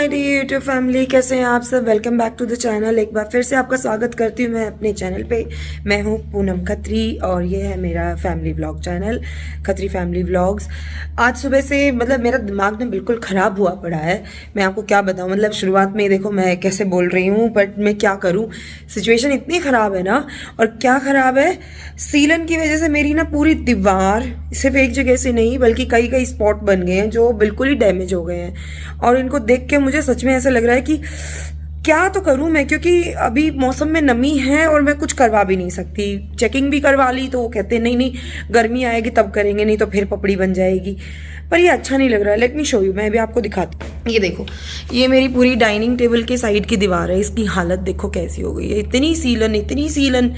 My dear YouTube family, कैसे हैं आप सब। Welcome back to the channel. एक बार फिर से आपका स्वागत करती हूँ मैं अपने चैनल पे। मैं हूँ पूनम खत्री और ये है मेरा family vlog channel, Khatri family vlogs. आज सुबह से मतलब मेरा दिमाग ना बिल्कुल ख़राब हुआ पड़ा है। मैं आपको क्या बताऊँ, मतलब शुरुआत में देखो मैं कैसे बोल रही हूँ, बट मैं क्या करूँ, सिचुएशन इतनी ख़राब है ना। और क्या ख़राब है, सीलन की वजह से मेरी ना पूरी दीवार सिर्फ एक जगह से नहीं बल्कि कई कई स्पॉट बन गए हैं जो बिल्कुल ही डैमेज हो गए हैं। और इनको देख के मुझे सच में ऐसा लग रहा है कि क्या तो करूं मैं, क्योंकि अभी मौसम में नमी है और मैं कुछ करवा भी नहीं सकती। चेकिंग भी करवा ली तो वो कहते हैं नहीं नहीं गर्मी आएगी तब करेंगे, नहीं तो फिर पपड़ी बन जाएगी। पर ये अच्छा नहीं लग रहा है। लेट मी शो यू, मैं अभी आपको दिखाती हूँ। ये देखो, ये मेरी पूरी डाइनिंग टेबल के साइड की दीवार है, इसकी हालत देखो कैसी हो गई है। इतनी सीलन,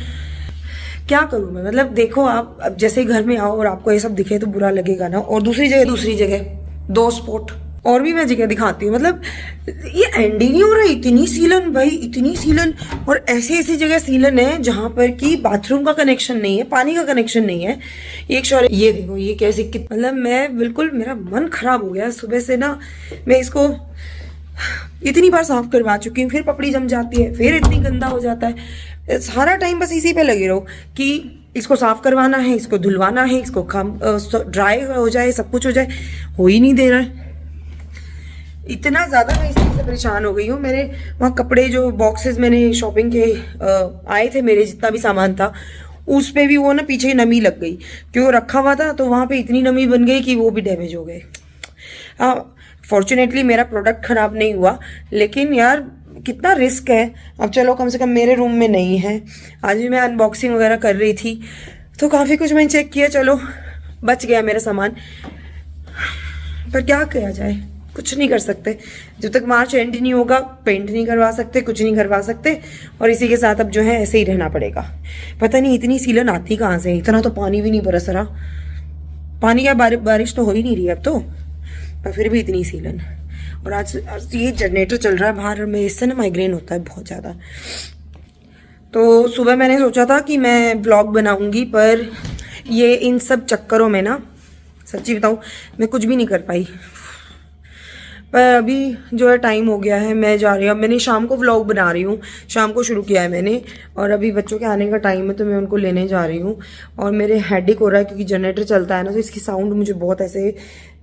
क्या करूं मैं। मतलब देखो आप, अब जैसे घर में आओ और आपको ये सब दिखे तो बुरा लगेगा ना। और दूसरी जगह दो स्पॉट और भी मैं जगह दिखाती हूँ। मतलब ये एंड ही नहीं हो रहा, इतनी सीलन भाई, इतनी सीलन। और ऐसी जगह सीलन है जहां पर कि बाथरूम का कनेक्शन नहीं है, पानी का कनेक्शन नहीं है। एक शौर्य, ये देखो ये कैसी, मतलब मैं बिल्कुल, मेरा मन खराब हो गया सुबह से ना। मैं इसको इतनी बार साफ करवा चुकी हूँ, फिर पपड़ी जम जाती है, फिर इतनी गंदा हो जाता है। सारा टाइम बस इसी पे लगे रहो कि इसको साफ करवाना है, इसको धुलवाना है, इसको ड्राई हो जाए, सब कुछ हो जाए, हो ही नहीं दे रहा है। इतना ज़्यादा मैं इस चीज़ से परेशान हो गई हूँ। मैंने वहाँ कपड़े जो बॉक्सेस मैंने शॉपिंग के आए थे, मेरे जितना भी सामान था उस पे भी वो ना पीछे नमी लग गई, क्यों रखा हुआ था तो वहाँ पे इतनी नमी बन गई कि वो भी डैमेज हो गए। फॉर्चुनेटली मेरा प्रोडक्ट खराब नहीं हुआ, लेकिन यार कितना रिस्क है। अब चलो कम से कम मेरे रूम में नहीं है। आज भी मैं अनबॉक्सिंग वगैरह कर रही थी तो काफ़ी कुछ मैंने चेक किया, चलो बच गया मेरा सामान। पर क्या किया जाए, कुछ नहीं कर सकते। जब तक मार्च एंड नहीं होगा पेंट नहीं करवा सकते, कुछ नहीं करवा सकते। और इसी के साथ अब जो है ऐसे ही रहना पड़ेगा। पता नहीं इतनी सीलन आती कहाँ से, इतना तो पानी भी नहीं बरस रहा। पानी या बारिश तो हो ही नहीं रही अब तो, पर फिर भी इतनी सीलन। और आज ये जनरेटर चल रहा है बाहर में, इससे ना माइग्रेन होता है बहुत ज़्यादा। तो सुबह मैंने सोचा था कि मैं व्लॉग बनाऊंगी, पर ये इन सब चक्करों में ना सच्ची बताऊं मैं कुछ भी नहीं कर पाई। पर अभी जो है टाइम हो गया है, मैं जा रही हूँ। मैंने शाम को व्लॉग बना रही हूँ, शाम को शुरू किया है मैंने, और अभी बच्चों के आने का टाइम है तो मैं उनको लेने जा रही हूँ। और मेरे हेडेक हो रहा है क्योंकि जनरेटर चलता है ना, तो इसकी साउंड मुझे बहुत ऐसे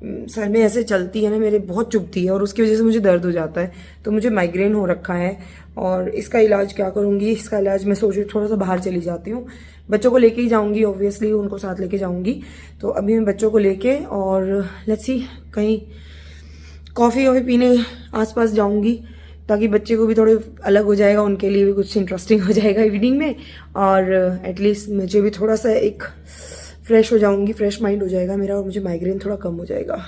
सर में ऐसे चलती है ना, मेरे बहुत चुभती है और उसकी वजह से मुझे दर्द हो जाता है। तो मुझे माइग्रेन हो रखा है और इसका इलाज क्या करूँगी, इसका इलाज मैं सोच रही हूँ थोड़ा सा बाहर चली जाती हूँ। बच्चों को लेके ही जाऊँगी, ऑब्वियसली उनको साथ लेके जाऊँगी। तो अभी मैं बच्चों को लेके और लेट्स सी कहीं कॉफ़ी वॉफ़ी पीने आसपास जाऊंगी, ताकि बच्चे को भी थोड़े अलग हो जाएगा, उनके लिए भी कुछ इंटरेस्टिंग हो जाएगा इवनिंग में। और एटलीस्ट मुझे भी थोड़ा सा एक फ्रेश हो जाऊंगी, फ्रेश माइंड हो जाएगा मेरा, और मुझे माइग्रेन थोड़ा कम हो जाएगा।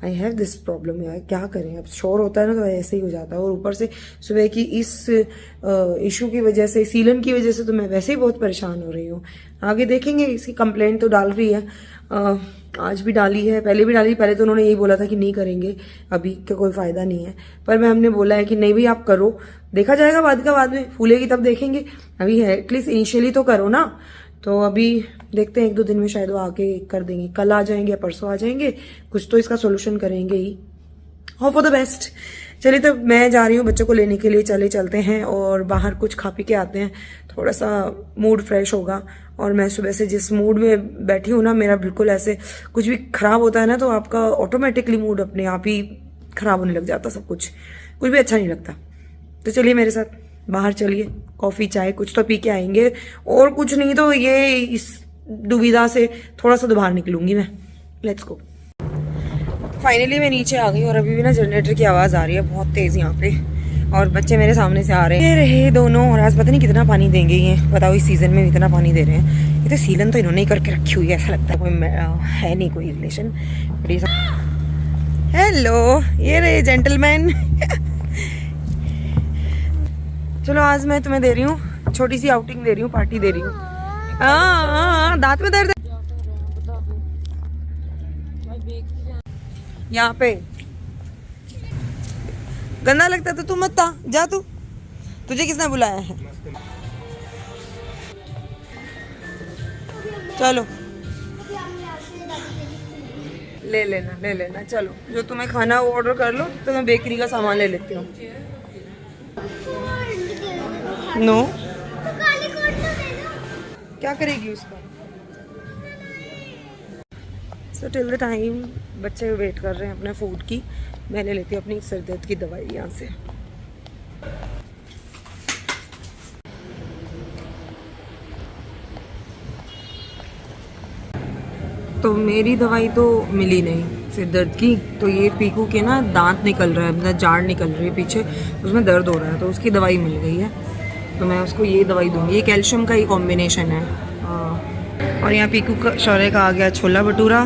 आई हैव दिस प्रॉब्लम यार, क्या करें। अब शोर होता है ना तो ऐसे ही हो जाता है। और ऊपर से सुबह की इस इशू की वजह से, सीलन की वजह से तो मैं वैसे ही बहुत परेशान हो रही हूँ। आगे देखेंगे, इसकी कंप्लेंट तो डाल रही है, आज भी डाली है, पहले भी डाली। पहले तो उन्होंने यही बोला था कि नहीं करेंगे, अभी का कोई फ़ायदा नहीं है। पर मैं हमने बोला है कि नहीं भी आप करो, देखा जाएगा बाद में, फूलेगी तब देखेंगे। अभी है एटलीस्ट इनिशियली तो करो ना। तो अभी देखते हैं, एक दो दिन में शायद वो आके कर देंगे, कल आ जाएंगे या परसों आ जाएंगे, कुछ तो इसका सोल्यूशन करेंगे ही। Hope for the best. चलिए तो मैं जा रही हूँ बच्चों को लेने के लिए, चलते हैं और बाहर कुछ खा पी के आते हैं, थोड़ा सा मूड फ्रेश होगा। और मैं सुबह से जिस मूड में बैठी हूँ ना, मेरा बिल्कुल ऐसे कुछ भी खराब होता है ना तो आपका ऑटोमेटिकली मूड अपने आप ही खराब होने लग जाता, सब कुछ भी अच्छा नहीं लगता। तो चलिए मेरे साथ बाहर चलिए, कॉफ़ी चाय कुछ तो पी के आएंगे, और कुछ नहीं तो ये इस दुविधा से थोड़ा सा बाहर निकलूंगी मैं। Let's go. फाइनली मैं नीचे आ गई और अभी भी ना जनरेटर की आवाज़ आ रही है बहुत तेज़ यहाँ पे, और बच्चे मेरे सामने से आ रहे हैं, ये रहे दोनों। और आज पता नहीं कितना पानी देंगे ये, बताओ इस सीज़न में इतना पानी दे रहे हैं। ये तो सीलन तो इन्होंने ही करके रखी हुई है, ऐसा लगता है कोई है नहीं कोई रिलेशन। हेलो, ये रहे जेंटलमैन। चलो आज मैं तुम्हें दे रही हूँ छोटी सी आउटिंग, दे रही हूँ पार्टी दे रही हूँ। हाँ, दांत में दर्द है यहाँ पे, गंदा लगता तो तू मत जा, तू तुझे किसने बुलाया है। चलो ले लेना चलो, जो तुम्हें खाना वो ऑर्डर कर लो, तो मैं बेकरी का सामान ले लेती हूँ। नो क्या करेगी उसका? सो टिल द टाइम बच्चे वेट कर रहे हैं अपने फूड की, मैं ले लेती हूँ अपनी सर दर्द की दवाई यहाँ से। तो मेरी दवाई तो मिली नहीं सिर दर्द की, तो ये पीकू के ना दांत निकल रहा है, मतलब जाड़ निकल रही है पीछे, उसमें दर्द हो रहा है, तो उसकी दवाई मिल गई है, तो मैं उसको ये दवाई दूंगी। ये कैल्शियम का ही कॉम्बिनेशन है। और यहाँ पीकू का शौर्य का आ गया छोला भटूरा,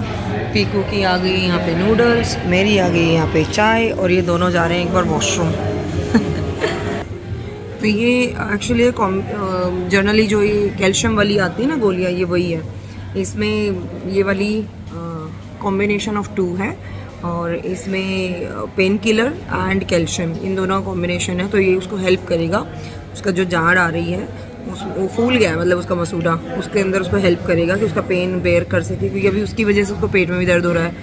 पीकू की आ गई यहाँ पे नूडल्स, मेरी आ गई यहाँ पे चाय, और ये दोनों जा रहे हैं एक बार वॉशरूम। तो ये एक्चुअली जनरली जो ये कैल्शियम वाली आती है ना गोलियाँ, ये वही है। इसमें ये वाली कॉम्बिनेशन ऑफ 2 है, और इसमें पेन किलर एंड कैल्शियम इन दोनों का कॉम्बिनेशन है, तो ये उसको हेल्प करेगा। उसका जो जाड़ आ रही है वो फूल गया है, मतलब उसका मसूड़ा, उसके अंदर उसको हेल्प करेगा कि उसका पेन बेयर कर सके, क्योंकि अभी उसकी वजह से उसको पेट में भी दर्द हो रहा है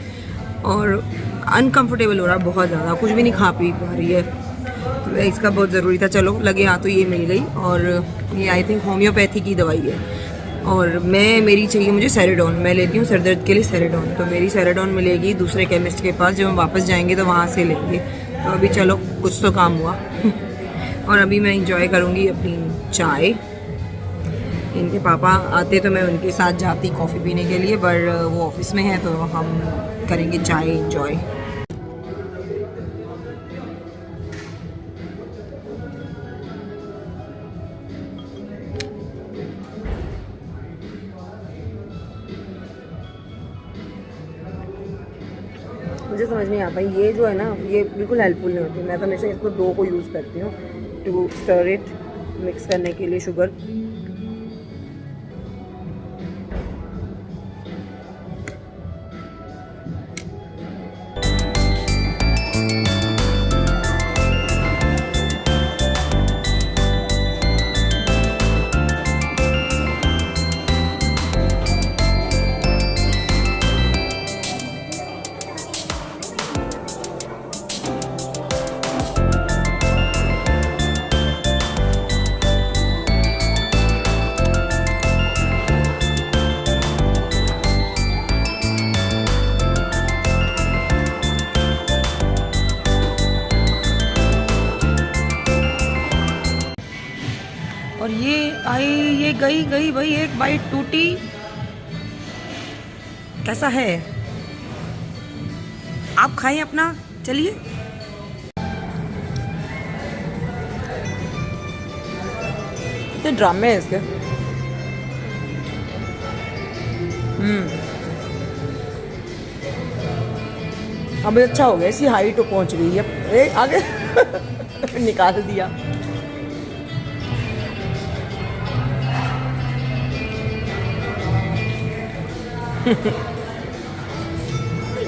और अनकंफर्टेबल हो रहा है बहुत ज़्यादा, कुछ भी नहीं खा पी पा रही है, तो इसका बहुत ज़रूरी था। चलो लगे हाँ, तो ये मिल गई, और ये आई थिंक होम्योपैथी की दवाई है, और मेरी चाहिए मुझे सेरेडोन, मैं लेती हूँ सरदर्द के लिए सेरेडोन, तो मेरी सेरेडोन मिलेगी दूसरे केमिस्ट के पास, जब हम वापस जाएंगे तो वहाँ से लेंगे। तो अभी चलो कुछ तो काम हुआ। और अभी मैं इंजॉय करूँगी अपनी चाय। इनके पापा आते तो मैं उनके साथ जाती कॉफ़ी पीने के लिए, पर वो ऑफिस में है, तो हम करेंगे चाय इंजॉय। मुझे समझ नहीं आता ये जो है ना, ये बिल्कुल हेल्पफुल नहीं होती। मैं तो हमेशा इसको डो को यूज़ करती हूँ टू स्टर इट, मिक्स करने के लिए शुगर। और ये आई, ये गई भाई, एक बाइट टूटी। कैसा है? आप खाएं अपना, चलिए। कितने ड्रामे है इसके। अब अच्छा हो गया, इसी हाइट पे पहुंच गई है, आगे निकाल दिया।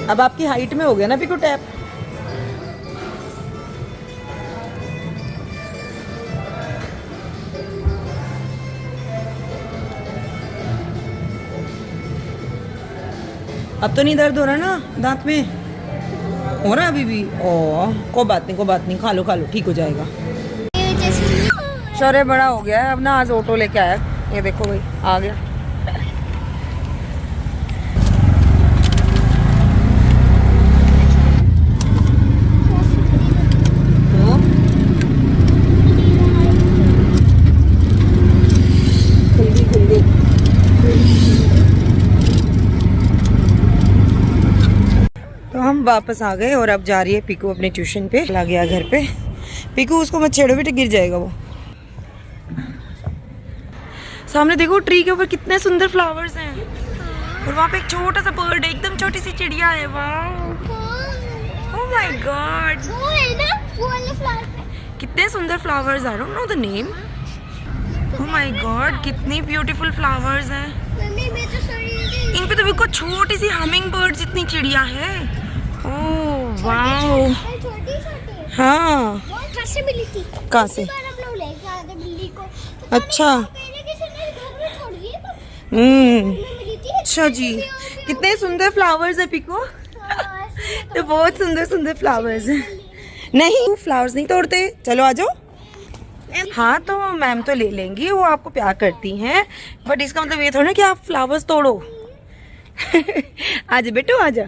अब आपकी हाइट में हो गया ना पिकू टैप। अब तो नहीं दर्द हो रहा ना दांत में? हो रहा है अभी भी? ओ कोई बात नहीं, खा लो, ठीक हो जाएगा। शौर्य बड़ा हो गया है अब ना, आज ऑटो लेके आया, ये देखो भाई आ गया। तो हम वापस आ गए और अब जा रही है पीकू अपने ट्यूशन पे। आ गया घर पे। पीकू उसको मत छेड़ो बेटा, गिर जाएगा वो। सामने देखो ट्री के ऊपर कितने सुंदर फ्लावर्स हैं, और वहाँ पे एक छोटा सा बर्ड है, एकदम छोटी सी चिड़िया है। वाओ, ओह माय गॉड, वो है ना वो वाले फ्लावर, कितने सुंदर flowers. I don't know the name. Oh my God, कितनी ब्यूटीफुल फ्लावर्स हैं। इन पे तो बिल्कुल छोटी सी हमिंग बर्ड जितनी चिड़िया है। ओह वाओ, हाँ से मिली थी। कहाँ से? बिल्ली को। अच्छा अच्छा जी, कितने सुंदर फ्लावर्स है पिको। तो बहुत सुंदर सुंदर फ्लावर्स हैं। नहीं, फ्लावर्स नहीं तोड़ते, चलो आ जाओ। हाँ तो मैम तो ले लेंगी, वो आपको प्यार करती हैं, बट इसका मतलब ये थोड़ा ना कि आप फ्लावर्स तोड़ो। आजा बेटो आजा।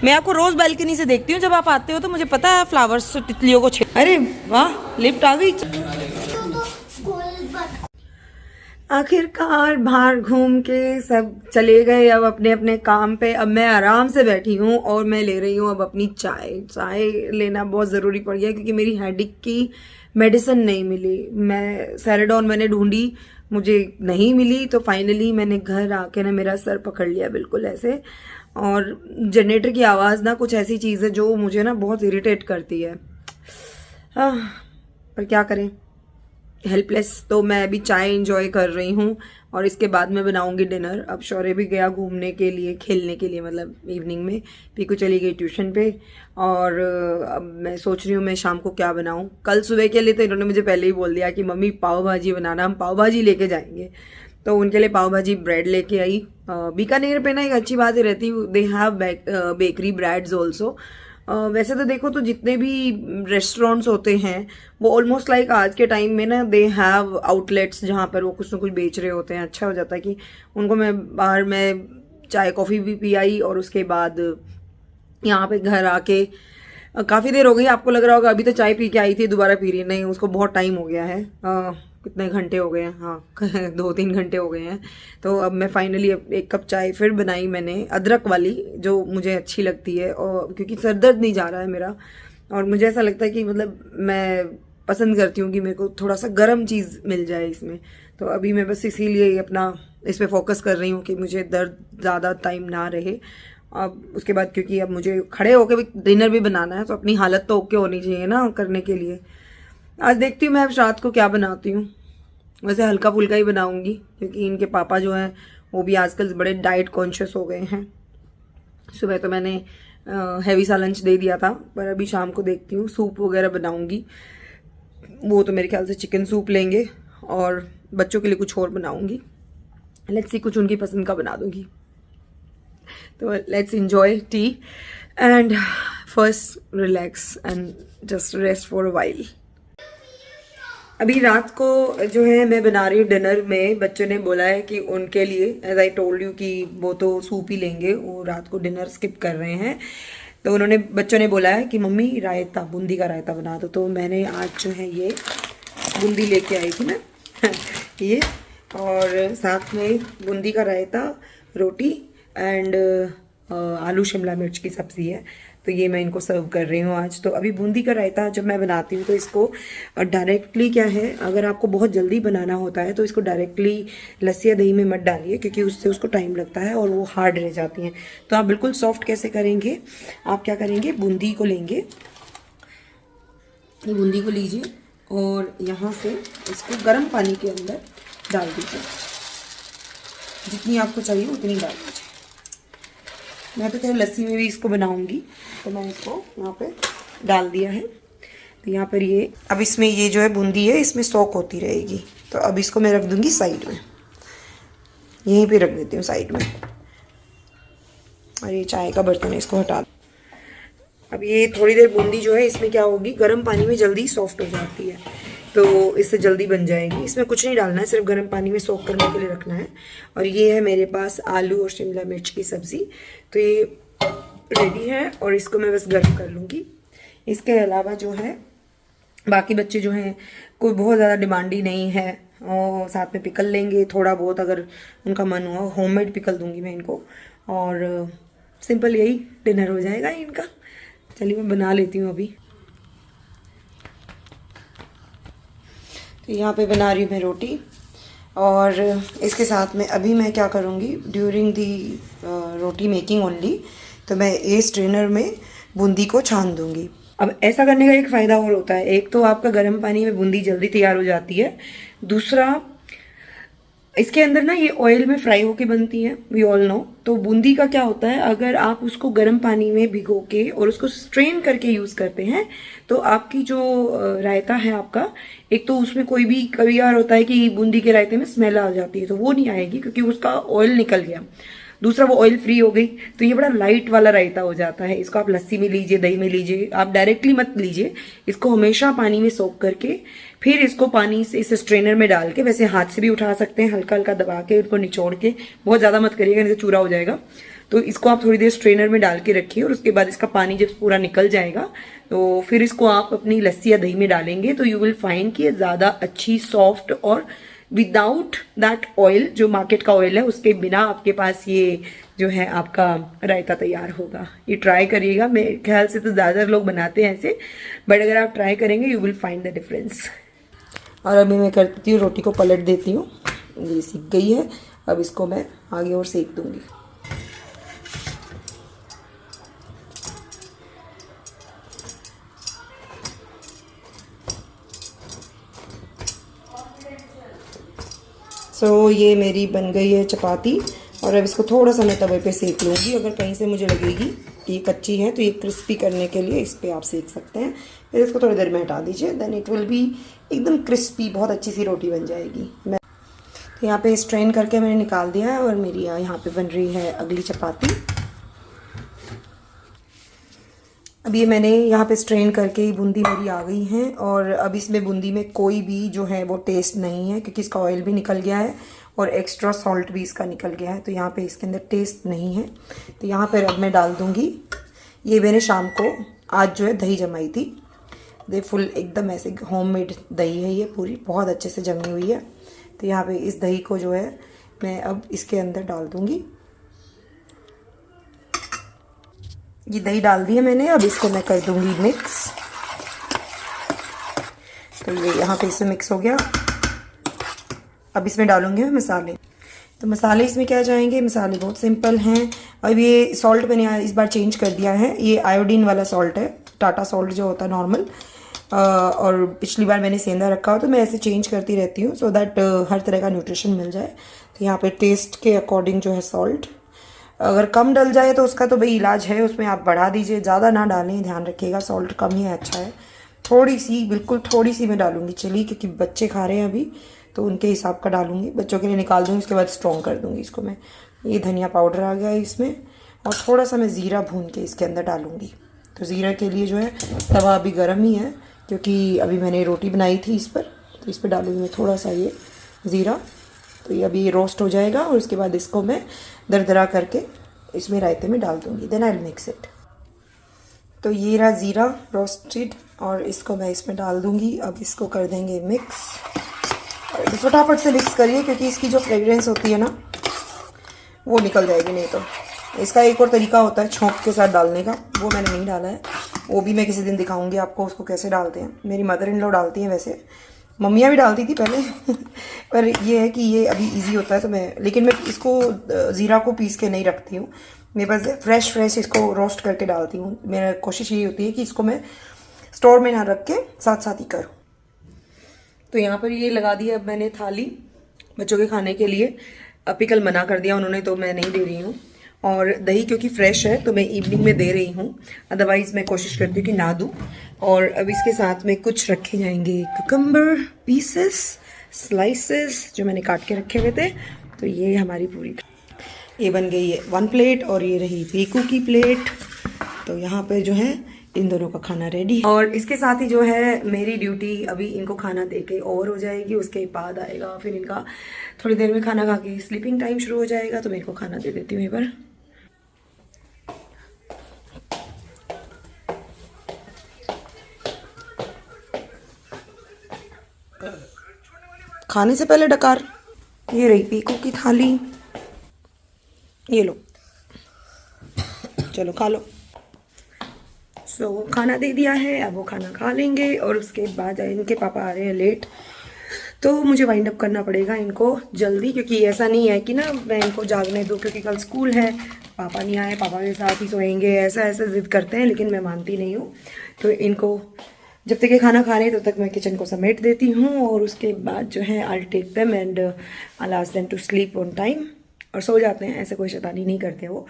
मैं आपको रोज बालकनी से देखती हूँ, जब आप आते हो तो मुझे पता है फ्लावर्स से तितलियों को अरे वाह, लिफ्ट आ गई। आखिरकार बाहर घूम के सब चले गए अब अपने अपने काम पे। अब मैं आराम से बैठी हूँ और मैं ले रही हूँ अब अपनी चाय लेना बहुत ज़रूरी पड़ गया, क्योंकि मेरी हेडेक की मेडिसिन नहीं मिली। मैं सेरेडॉन मैंने ढूंढी, मुझे नहीं मिली, तो फाइनली मैंने घर आके ना मेरा सर पकड़ लिया बिल्कुल ऐसे। और जनरेटर की आवाज़ ना कुछ ऐसी चीज़ है जो मुझे ना बहुत इरिटेट करती है। पर क्या करें, हेल्पलेस। तो मैं अभी चाय इंजॉय कर रही हूँ और इसके बाद मैं बनाऊंगी डिनर। अब शौर्य भी गया घूमने के लिए, खेलने के लिए, मतलब इवनिंग में। पीकू चली गई ट्यूशन पे और अब मैं सोच रही हूँ मैं शाम को क्या बनाऊँ। कल सुबह के लिए तो इन्होंने मुझे पहले ही बोल दिया कि मम्मी पाव भाजी बनाना, हम पाव भाजी लेके जाएंगे। तो उनके लिए पाव भाजी ब्रेड लेके आई। बीकानेर पे ना एक अच्छी बात रहती है, they have bakery breads also. वैसे तो देखो तो जितने भी रेस्टोरेंट्स होते हैं वो ऑलमोस्ट लाइक आज के टाइम में ना दे हैव आउटलेट्स जहाँ पर वो कुछ ना कुछ बेच रहे होते हैं। अच्छा हो जाता है कि उनको मैं बाहर में चाय कॉफ़ी भी पी आई और उसके बाद यहाँ पे घर आके काफ़ी देर हो गई। आपको लग रहा होगा अभी तो चाय पी के आई थी दोबारा पी रही है, नहीं, उसको बहुत टाइम हो गया है। कितने घंटे हो गए हैं, हाँ 2-3 घंटे हो गए हैं। तो अब मैं फाइनली एक कप चाय फिर बनाई मैंने, अदरक वाली, जो मुझे अच्छी लगती है। और क्योंकि सर दर्द नहीं जा रहा है मेरा, और मुझे ऐसा लगता है कि मतलब मैं पसंद करती हूँ कि मेरे को थोड़ा सा गर्म चीज़ मिल जाए इसमें। तो अभी मैं बस इसीलिए अपना इस पर फोकस कर रही हूँ कि मुझे दर्द ज़्यादा टाइम ना रहे। अब उसके बाद क्योंकि अब मुझे खड़े होकर भी डिनर भी बनाना है, तो अपनी हालत तो ओके होनी चाहिए ना करने के लिए। आज देखती हूँ मैं अब रात को क्या बनाती हूँ। वैसे हल्का फुल्का ही बनाऊंगी, क्योंकि इनके पापा जो हैं वो भी आजकल बड़े डाइट कॉन्शियस हो गए हैं। सुबह तो मैंने हैवी सा लंच दे दिया था, पर अभी शाम को देखती हूँ सूप वगैरह बनाऊंगी। वो तो मेरे ख्याल से चिकन सूप लेंगे और बच्चों के लिए कुछ और बनाऊंगी। लेट्स सी, कुछ उनकी पसंद का बना दूंगी। तो let's enjoy T and first relax and just rest for a while. अभी रात को जो है मैं बना रही हूँ डिनर में। बच्चों ने बोला है कि उनके लिए, एज आई टोल्ड यू, कि वो तो सूप ही लेंगे, वो रात को डिनर स्किप कर रहे हैं। तो बच्चों ने बोला है कि मम्मी रायता, बूंदी का रायता बना दो। तो मैंने आज जो है ये बूंदी लेके आई थी मैं ये, और साथ में बूंदी का रायता, रोटी एंड आलू शिमला मिर्च की सब्ज़ी है। तो ये मैं इनको सर्व कर रही हूँ आज। तो अभी बूंदी का रायता जब मैं बनाती हूँ तो इसको डायरेक्टली क्या है, अगर आपको बहुत जल्दी बनाना होता है तो इसको डायरेक्टली लस्सी या दही में मत डालिए, क्योंकि उससे उसको टाइम लगता है और वो हार्ड रह जाती हैं। तो आप बिल्कुल सॉफ्ट कैसे करेंगे, आप क्या करेंगे, बूंदी को लेंगे, ये बूंदी को लीजिए और यहाँ से इसको गर्म पानी के अंदर डाल दीजिए। जितनी आपको चाहिए उतनी डाल दीजिए। मैं तो क्या लस्सी में भी इसको बनाऊंगी, तो मैं इसको यहाँ पे डाल दिया है। तो यहाँ पर ये अब इसमें ये जो है बूंदी है इसमें सोक होती रहेगी। तो अब इसको मैं रख दूंगी साइड में, यहीं पे रख देती हूँ साइड में। और ये चाय का बर्तन है, इसको हटा। अब ये थोड़ी देर बूंदी जो है इसमें क्या होगी, गर्म पानी में जल्दी सॉफ्ट हो जाती है, तो इससे जल्दी बन जाएगी। इसमें कुछ नहीं डालना है, सिर्फ गर्म पानी में सोक करने के लिए रखना है। और ये है मेरे पास आलू और शिमला मिर्च की सब्ज़ी। तो ये रेडी है और इसको मैं बस गर्म कर लूँगी। इसके अलावा जो है बाकी बच्चे जो हैं कोई बहुत ज़्यादा डिमांडी नहीं है, और साथ में पिकल लेंगे थोड़ा बहुत, अगर उनका मन हुआ होममेड पिकल दूंगी मैं इनको, और सिंपल यही डिनर हो जाएगा इनका। चलिए मैं बना लेती हूँ अभी। तो यहाँ पे बना रही हूँ मैं रोटी, और इसके साथ में अभी मैं क्या करूँगी, during the roti making only, तो मैं ये स्ट्रेनर में बूंदी को छान दूँगी। अब ऐसा करने का एक फ़ायदा और होता है, एक तो आपका गर्म पानी में बूंदी जल्दी तैयार हो जाती है, दूसरा इसके अंदर ना ये ऑयल में फ्राई होके बनती है, वी ऑल नो। तो बूंदी का क्या होता है, अगर आप उसको गर्म पानी में भिगो के और उसको स्ट्रेन करके यूज़ करते हैं तो आपकी जो रायता है आपका, एक तो उसमें कोई भी कभी यार होता है कि बूंदी के रायते में स्मेल आ जाती है, तो वो नहीं आएगी क्योंकि उसका ऑयल निकल गया। दूसरा वो ऑयल फ्री हो गई, तो ये बड़ा लाइट वाला रायता हो जाता है। इसको आप लस्सी में लीजिए, दही में लीजिए, आप डायरेक्टली मत लीजिए, इसको हमेशा पानी में सोक करके फिर इसको पानी से इस स्ट्रेनर में डाल के, वैसे हाथ से भी उठा सकते हैं, हल्का हल्का दबा के उनको निचोड़ के, बहुत ज़्यादा मत करिएगा नहीं तो चूरा हो जाएगा। तो इसको आप थोड़ी देर स्ट्रेनर में डाल के रखिए और उसके बाद इसका पानी जब पूरा निकल जाएगा तो फिर इसको आप अपनी लस्सी या दही में डालेंगे तो यू विल फाइंड कि ये ज़्यादा अच्छी सॉफ्ट और विदाउट दैट ऑयल, जो मार्केट का ऑयल है उसके बिना आपके पास ये जो है आपका रायता तैयार होगा। ये ट्राई करिएगा, मेरे ख्याल से तो ज़्यादातर लोग बनाते हैं ऐसे, बट अगर आप ट्राई करेंगे you will find the difference. और अभी मैं करती हूँ, रोटी को पलट देती हूँ, ये सीख गई है, अब इसको मैं आगे और सेक दूंगी। सो ये मेरी बन गई है चपाती और अब इसको थोड़ा सा मैं तवे पे सेक लूँगी। अगर कहीं से मुझे लगेगी कि ये कच्ची है तो ये क्रिस्पी करने के लिए इस पर आप सेक सकते हैं। फिर इसको थोड़ी देर में हटा दीजिए, देन इट विल बी एकदम क्रिस्पी, बहुत अच्छी सी रोटी बन जाएगी। मैं तो यहाँ पे स्ट्रेन करके मैंने निकाल दिया है और मेरी यहाँ पे बन रही है अगली चपाती। अब ये मैंने यहाँ पे स्ट्रेन करके ही बूंदी मेरी आ गई है और अब इसमें बूंदी में कोई भी जो है वो टेस्ट नहीं है क्योंकि इसका ऑयल भी निकल गया है और एक्स्ट्रा सॉल्ट भी इसका निकल गया है, तो यहाँ पे इसके अंदर टेस्ट नहीं है। तो यहाँ पर अब मैं डाल दूँगी, ये मैंने शाम को आज जो है दही जमाई थी, दे फुल एकदम ऐसे होममेड दही है, ये पूरी बहुत अच्छे से जमी हुई है। तो यहाँ पे इस दही को जो है मैं अब इसके अंदर डाल दूँगी। ये दही डाल दी है मैंने, अब इसको मैं कर दूंगी मिक्स। तो ये यहाँ पे इसमें मिक्स हो गया। अब इसमें डालूंगी मैं मसाले। तो मसाले इसमें क्या जाएंगे, मसाले बहुत सिंपल हैं। अब ये सॉल्ट मैंने इस बार चेंज कर दिया है, ये आयोडीन वाला सॉल्ट है, टाटा सॉल्ट जो होता है नॉर्मल। और पिछली बार मैंने सेंधा रखा हो तो मैं ऐसे चेंज करती रहती हूँ सो दैट हर तरह का न्यूट्रिशन मिल जाए। तो यहाँ पे टेस्ट के अकॉर्डिंग जो है सॉल्ट, अगर कम डल जाए तो उसका तो भाई इलाज है, उसमें आप बढ़ा दीजिए, ज़्यादा ना डालें, ध्यान रखिएगा, सॉल्ट कम ही अच्छा है। थोड़ी सी, बिल्कुल थोड़ी सी मैं डालूंगी चलिए, क्योंकि बच्चे खा रहे हैं अभी तो उनके हिसाब का डालूंगी, बच्चों के लिए निकाल दूँगी, उसके बाद स्ट्रॉन्ग कर दूँगी इसको मैं। ये धनिया पाउडर आ गया है इसमें और थोड़ा सा मैं ज़ीरा भून के इसके अंदर डालूँगी। तो ज़ीरा के लिए जो है तवा अभी गर्म ही है क्योंकि अभी मैंने रोटी बनाई थी इस पर, तो इस पर डालूँगी मैं थोड़ा सा ये ज़ीरा। तो ये अभी रोस्ट हो जाएगा और उसके बाद इसको मैं दरदरा करके इसमें रायते में डाल दूँगी, then I will mix it. तो ये रहा ज़ीरा रोस्टेड और इसको मैं इसमें डाल दूँगी। अब इसको कर देंगे मिक्स, और फटाफट से मिक्स करिए क्योंकि इसकी जो फ्रेगरेंस होती है ना वो निकल जाएगी नहीं तो। इसका एक और तरीका होता है छोंक के साथ डालने का, वो मैंने नहीं डाला है, वो भी मैं किसी दिन दिखाऊंगी आपको उसको कैसे डालते हैं। मेरी मदर इन लॉ डालती हैं, वैसे मम्मियाँ भी डालती थी पहले पर ये है कि ये अभी इजी होता है तो मैं, लेकिन मैं इसको ज़ीरा को पीस के नहीं रखती हूँ, मेरे पास फ्रेश इसको रोस्ट करके डालती हूँ। मेरा कोशिश यही होती है कि इसको मैं स्टोर में ना रख के साथ साथ ही करूँ। तो यहाँ पर ये लगा दी अब मैंने थाली बच्चों के खाने के लिए। अभी कल मना कर दिया उन्होंने तो मैं नहीं दे रही हूँ, और दही क्योंकि फ्रेश है तो मैं इवनिंग में दे रही हूँ, अदरवाइज़ मैं कोशिश करती हूँ कि ना दूँ। और अब इसके साथ में कुछ रखे जाएंगे कुकम्बर पीसेस, स्लाइसेस जो मैंने काट के रखे हुए थे। तो ये हमारी पूरी ये बन गई है 1 प्लेट और ये रही पीकू की प्लेट। तो यहाँ पे जो है इन दोनों का खाना रेडी। और इसके साथ ही जो है मेरी ड्यूटी अभी इनको खाना दे के और हो जाएगी, उसके बाद आएगा फिर इनका थोड़ी देर में खाना खा के स्लीपिंग टाइम शुरू हो जाएगा। तो मैं इनको खाना दे देती हूँ एक बार। खाने से पहले डकार। ये रही पीकू की थाली, ये लो, चलो खा लो। सो खाना दे दिया है, अब वो खाना खा लेंगे और उसके बाद इनके पापा आ रहे हैं लेट, तो मुझे वाइंड अप करना पड़ेगा इनको जल्दी, क्योंकि ऐसा नहीं है कि ना मैं इनको जागने दूँ क्योंकि कल स्कूल है, पापा नहीं आए, पापा के साथ ही सोएंगे, ऐसा जिद करते हैं, लेकिन मैं मानती नहीं हूँ। तो इनको जब तक ये खाना खा रहे हैं तब तक मैं किचन को समेट देती हूँ और उसके बाद जो है I take them and I ask them to sleep on time, और सो जाते हैं, ऐसे कोई शैतानी नहीं करते वो।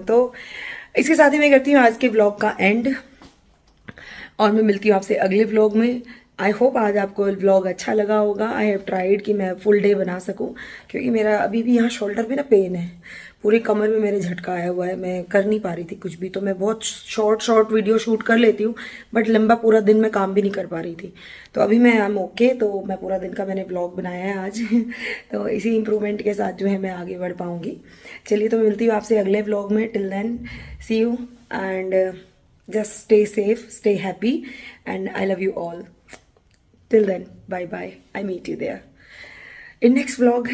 तो इसके साथ ही मैं करती हूँ आज के व्लॉग का एंड, और मैं मिलती हूँ आपसे अगले व्लॉग में। आई होप आज आपको व्लॉग अच्छा लगा होगा। आई हैव ट्राइड कि मैं फुल डे बना सकूँ, क्योंकि मेरा अभी भी यहाँ शोल्डर में ना पेन है, पूरी कमर में मेरे झटका आया हुआ है, मैं कर नहीं पा रही थी कुछ भी। तो मैं बहुत शॉर्ट वीडियो शूट कर लेती हूँ, बट लंबा पूरा दिन मैं काम भी नहीं कर पा रही थी। तो अभी मैं आई एम ओके, तो मैं पूरा दिन का मैंने व्लॉग बनाया है आज तो इसी इम्प्रूवमेंट के साथ जो है मैं आगे बढ़ पाऊँगी। चलिए, तो मिलती हूँ आपसे अगले व्लॉग में। Till then see you and just stay safe, stay happy, and I love you all. Till then, bye bye. I meet you there in next vlog.